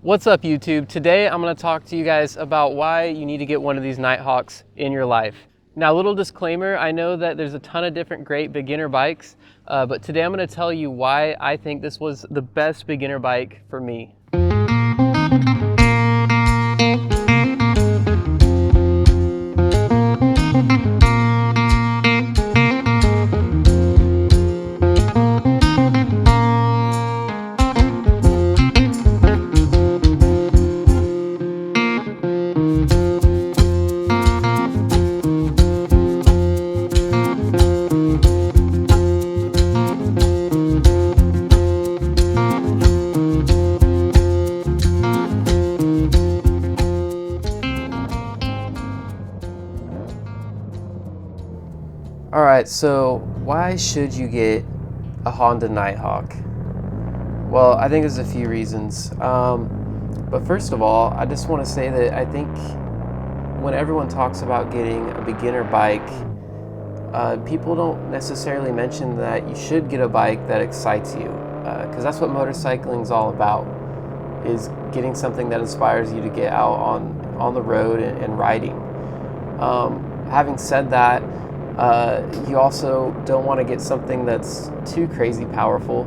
What's up, YouTube? Today I'm going to talk to you guys about why you need to get one of these Nighthawks in your life. Now, a little disclaimer, I know that there's a ton of different great beginner bikes, but today I'm going to tell you why I think this was the best beginner bike for me. All right, so why should you get a Honda Nighthawk? Well, I think there's a few reasons. But first of all, I just want to say that I think when everyone talks about getting a beginner bike, people don't necessarily mention that you should get a bike that excites you, because that's what motorcycling is all about, is getting something that inspires you to get out on the road and riding. Having said that, you also don't want to get something that's too crazy powerful.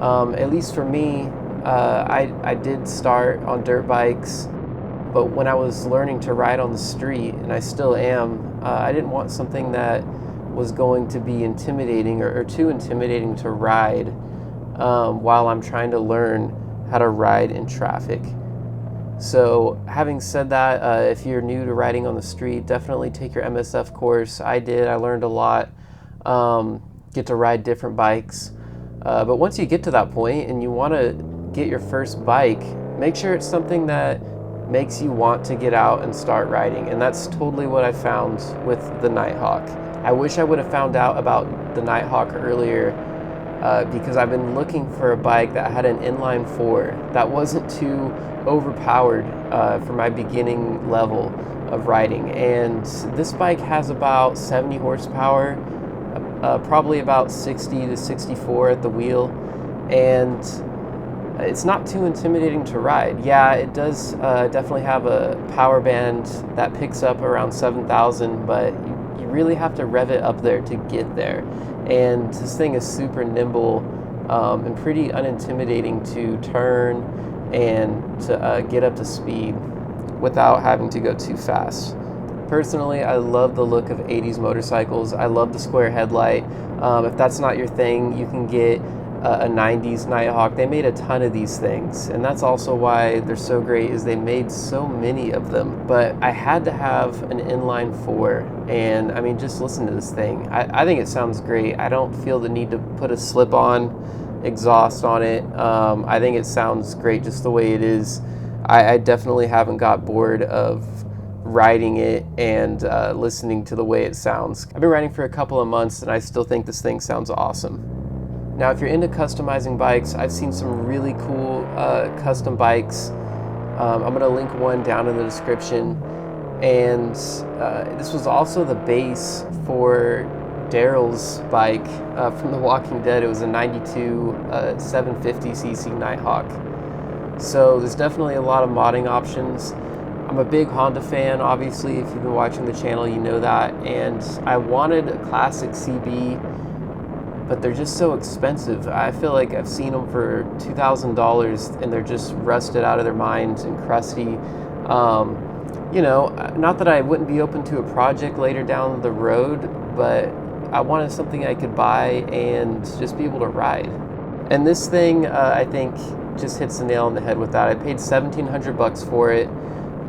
At least for me, I did start on dirt bikes, but when I was learning to ride on the street, and I still am, I didn't want something that was going to be intimidating or too intimidating to ride while I'm trying to learn how to ride in traffic. So having said that, if you're new to riding on the street, definitely take your MSF course. I did. I learned a lot, get to ride different bikes. But once you get to that point and you want to get your first bike, make sure it's something that makes you want to get out and start riding. And that's totally what I found with the Nighthawk. I wish I would have found out about the Nighthawk earlier, because I've been looking for a bike that had an inline 4 that wasn't too overpowered for my beginning level of riding. And this bike has about 70 horsepower, probably about 60 to 64 at the wheel, and it's not too intimidating to ride. Yeah, it does definitely have a power band that picks up around 7,000, but you really have to rev it up there to get there. And this thing is super nimble and pretty unintimidating to turn and to get up to speed without having to go too fast. Personally, I love the look of 80s motorcycles. I love the square headlight. If that's not your thing, you can get a 90s Nighthawk. They made a ton of these things, and that's also why they're so great, is they made so many of them. But I had to have an inline 4, and I mean, just listen to this thing. I think it sounds great. I don't feel the need to put a slip-on exhaust on it. I think it sounds great just the way it is. I definitely haven't got bored of riding it and listening to the way it sounds. I've been riding for a couple of months and I still think this thing sounds awesome. Now, if you're into customizing bikes, I've seen some really cool custom bikes. I'm going to link one down in the description. And this was also the base for Daryl's bike from The Walking Dead. It was a 92 750cc Nighthawk. So there's definitely a lot of modding options. I'm a big Honda fan, obviously. If you've been watching the channel, you know that. And I wanted a classic CB, but they're just so expensive. I feel like I've seen them for $2,000 and they're just rusted out of their minds and crusty. You know, not that I wouldn't be open to a project later down the road, but I wanted something I could buy and just be able to ride. And this thing, I think, just hits the nail on the head with that. I paid $1,700 for it.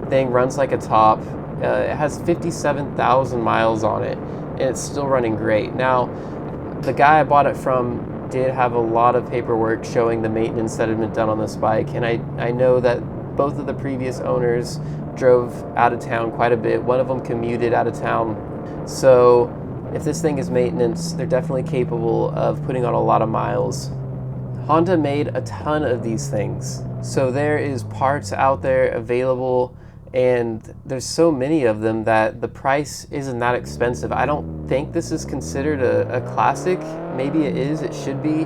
The thing runs like a top. It has 57,000 miles on it, and it's still running great. Now, the guy I bought it from did have a lot of paperwork showing the maintenance that had been done on this bike, and I know that both of the previous owners drove out of town quite a bit. One of them commuted out of town. So if this thing is maintenance, they're definitely capable of putting on a lot of miles. Honda made a ton of these things. So there is parts out there available, and there's so many of them that the price isn't that expensive. I don't think this is considered a classic. Maybe it is, it should be.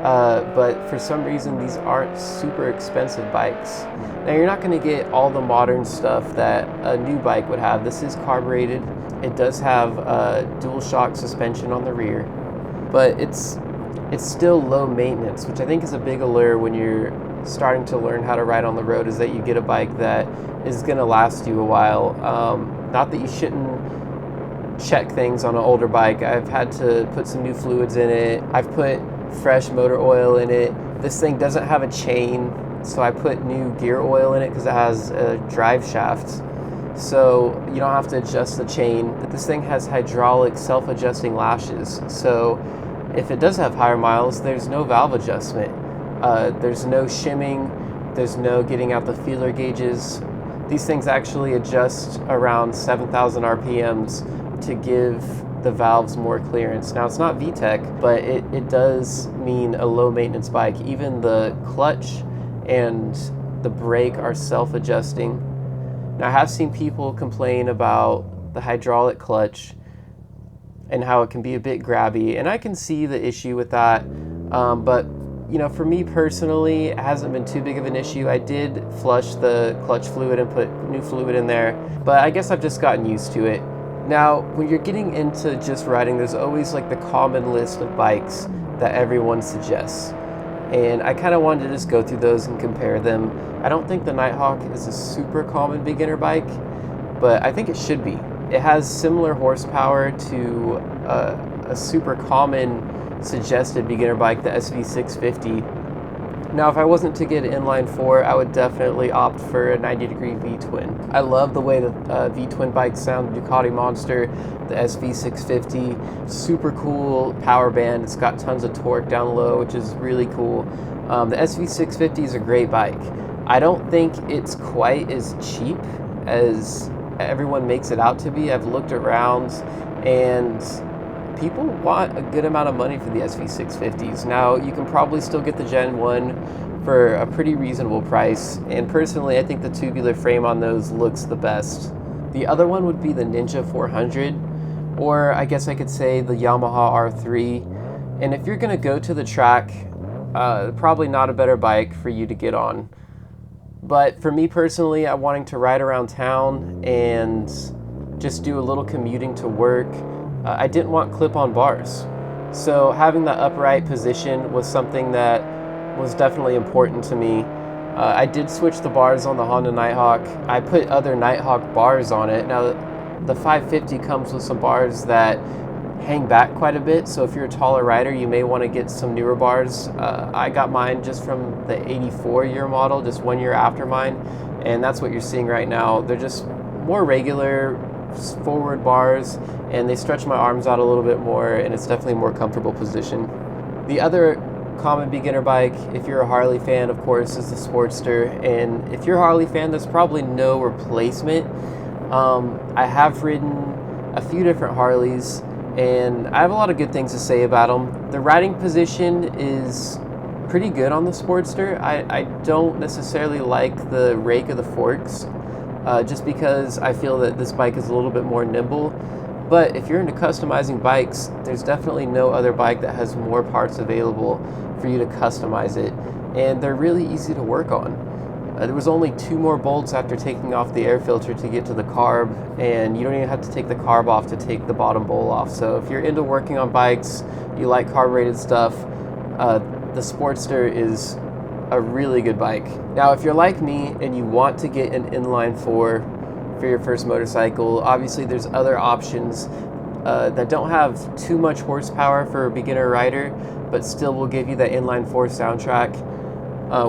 but for some reason these aren't super expensive bikes. Now you're not going to get all the modern stuff that a new bike would have. This is carbureted. It does have dual shock suspension on the rear, but it's still low maintenance, which I think is a big allure when you're starting to learn how to ride on the road, is that you get a bike that is going to last you a while. Not that you shouldn't check things on an older bike. I've had to put some new fluids in it. I've put fresh motor oil in it. This thing doesn't have a chain, so I put new gear oil in it because it has a drive shaft, so you don't have to adjust the chain. But this thing has hydraulic self-adjusting lashes, so if it does have higher miles, there's no valve adjustment. There's no shimming. There's no getting out the feeler gauges. These things actually adjust around 7,000 RPMs to give the valves more clearance. Now it's not VTEC, but it does mean a low maintenance bike. Even the clutch and the brake are self-adjusting. Now I have seen people complain about the hydraulic clutch and how it can be a bit grabby, and I can see the issue with that, but you know, for me personally, it hasn't been too big of an issue. I did flush the clutch fluid and put new fluid in there, but I guess I've just gotten used to it. Now, when you're getting into just riding, there's always like the common list of bikes that everyone suggests, and I kind of wanted to just go through those and compare them. I don't think the Nighthawk is a super common beginner bike, but I think it should be. It has similar horsepower to a super common suggested beginner bike, the SV650. Now, if I wasn't to get an inline 4, I would definitely opt for a 90-degree V-twin. I love the way the V-twin bikes sound. Ducati Monster, the SV650, super cool power band. It's got tons of torque down low, which is really cool. The SV650 is a great bike. I don't think it's quite as cheap as everyone makes it out to be. I've looked around, and people want a good amount of money for the SV650s. Now, you can probably still get the Gen 1 for a pretty reasonable price, and personally, I think the tubular frame on those looks the best. The other one would be the Ninja 400, or I guess I could say the Yamaha R3. And if you're gonna go to the track, probably not a better bike for you to get on. But for me personally, I'm wanting to ride around town and just do a little commuting to work. I didn't want clip-on bars. So having that upright position was something that was definitely important to me. I did switch the bars on the Honda Nighthawk. I put other Nighthawk bars on it. Now the 550 comes with some bars that hang back quite a bit, so if you're a taller rider, you may want to get some newer bars. I got mine just from the 84 year model, just 1 year after mine, and that's what you're seeing right now. They're just more regular forward bars, and they stretch my arms out a little bit more, and it's definitely a more comfortable position. The other common beginner bike, if you're a Harley fan, of course, is the Sportster, and if you're a Harley fan, there's probably no replacement. I have ridden a few different Harleys, and I have a lot of good things to say about them. The riding position is pretty good on the Sportster. I don't necessarily like the rake of the forks, just because I feel that this bike is a little bit more nimble. But if you're into customizing bikes, there's definitely no other bike that has more parts available for you to customize it, and they're really easy to work on. There was only 2 more bolts after taking off the air filter to get to the carb, and you don't even have to take the carb off to take the bottom bowl off. So if you're into working on bikes, you like carbureted stuff, the Sportster is a really good bike. Now, if you're like me and you want to get an inline 4 for your first motorcycle, obviously there's other options that don't have too much horsepower for a beginner rider, but still will give you that inline 4 soundtrack.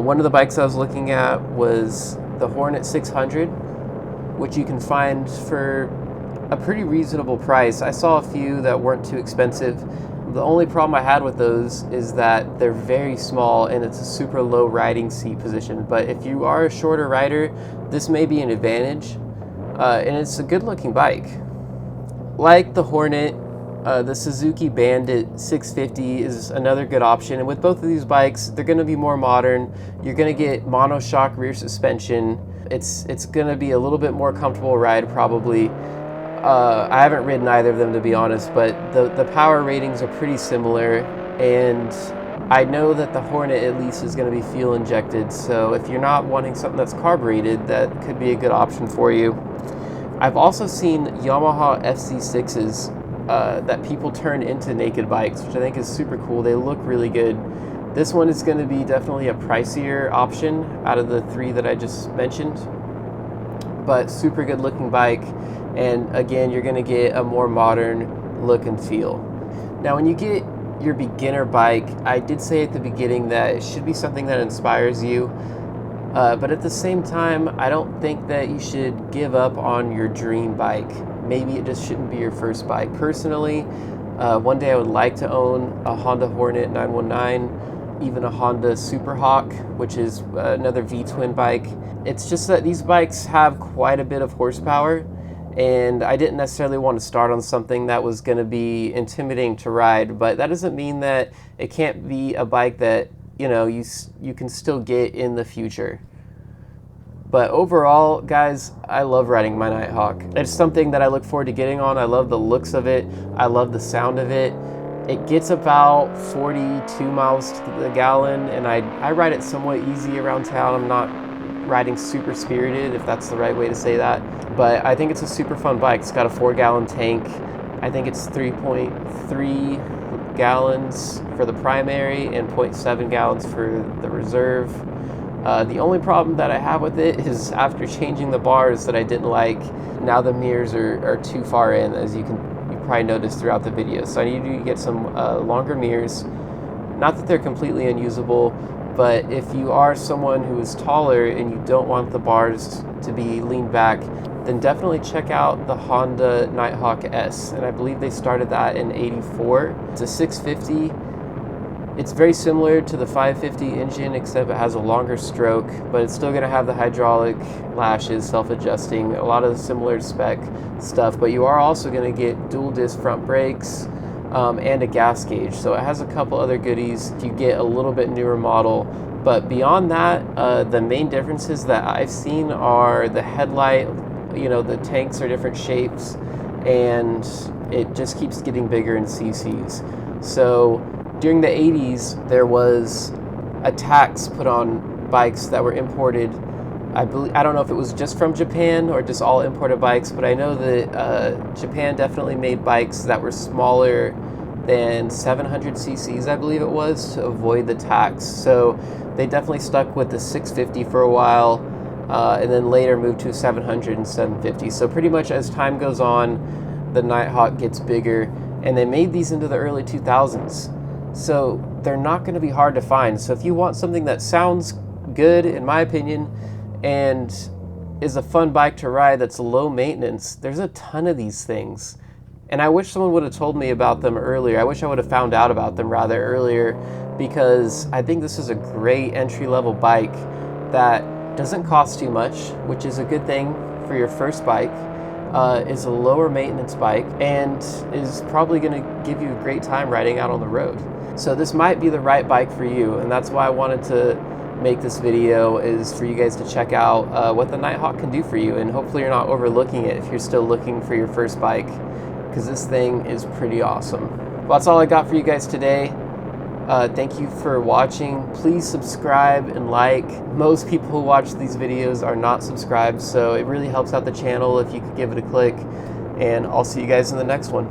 One of the bikes I was looking at was the Hornet 600, which you can find for a pretty reasonable price. I saw a few that weren't too expensive. The only problem I had with those is that they're very small and it's a super low riding seat position. But if you are a shorter rider, this may be an advantage, and it's a good looking bike. Like the Hornet, the Suzuki Bandit 650 is another good option, and with both of these bikes, they're going to be more modern. You're going to get monoshock rear suspension. It's going to be a little bit more comfortable ride probably. I haven't ridden either of them, to be honest, but the power ratings are pretty similar, and I know that the Hornet at least is going to be fuel injected, so if you're not wanting something that's carbureted, that could be a good option for you. I've also seen Yamaha FC6s that people turn into naked bikes, which I think is super cool. They look really good. This one is going to be definitely a pricier option out of the three that I just mentioned, but super good looking bike. And again, you're going to get a more modern look and feel. Now, when you get your beginner bike, I did say at the beginning that it should be something that inspires you, but at the same time, I don't think that you should give up on your dream bike. Maybe it just shouldn't be your first bike. Personally, one day I would like to own a Honda Hornet 919, even a Honda Super Hawk, which is another V-twin bike. It's just that these bikes have quite a bit of horsepower, and I didn't necessarily want to start on something that was going to be intimidating to ride, but that doesn't mean that it can't be a bike that, you know, you can still get in the future. But overall, guys, I love riding my Nighthawk. It's something that I look forward to getting on. I love the looks of it. I love the sound of it. It gets about 42 miles to the gallon, and I ride it somewhat easy around town. I'm not riding super spirited, if that's the right way to say that. But I think it's a super fun bike. It's got a 4-gallon tank. I think it's 3.3 gallons for the primary and 0.7 gallons for the reserve. The only problem that I have with it is after changing the bars that I didn't like, now the mirrors are too far in, as you probably noticed throughout the video. So I need to get some longer mirrors. Not that they're completely unusable, but if you are someone who is taller and you don't want the bars to be leaned back, then definitely check out the Honda Nighthawk S. And I believe they started that in '84. It's a 650. It's very similar to the 550 engine, except it has a longer stroke, but it's still going to have the hydraulic lashes, self-adjusting, a lot of the similar spec stuff. But you are also going to get dual disc front brakes and a gas gauge. So it has a couple other goodies if you get a little bit newer model. But beyond that, the main differences that I've seen are the headlight. You know, the tanks are different shapes, and it just keeps getting bigger in cc's. So during the 80s, there was a tax put on bikes that were imported. I don't know if it was just from Japan or just all imported bikes, but I know that Japan definitely made bikes that were smaller than 700 cc's, I believe it was, to avoid the tax. So they definitely stuck with the 650 for a while, and then later moved to 700 and 750. So pretty much as time goes on, the Nighthawk gets bigger, and they made these into the early 2000s. So they're not going to be hard to find. So if you want something that sounds good, in my opinion, and is a fun bike to ride that's low maintenance, there's a ton of these things. And I wish someone would have told me about them earlier. I wish I would have found out about them rather earlier, because I think this is a great entry-level bike that doesn't cost too much, which is a good thing for your first bike. Is a lower maintenance bike and is probably going to give you a great time riding out on the road. So this might be the right bike for you, and that's why I wanted to make this video, is for you guys to check out what the Nighthawk can do for you, and hopefully you're not overlooking it if you're still looking for your first bike, because this thing is pretty awesome. Well, that's all I got for you guys today. Thank you for watching. Please subscribe and like. Most people who watch these videos are not subscribed, so it really helps out the channel if you could give it a click, and I'll see you guys in the next one.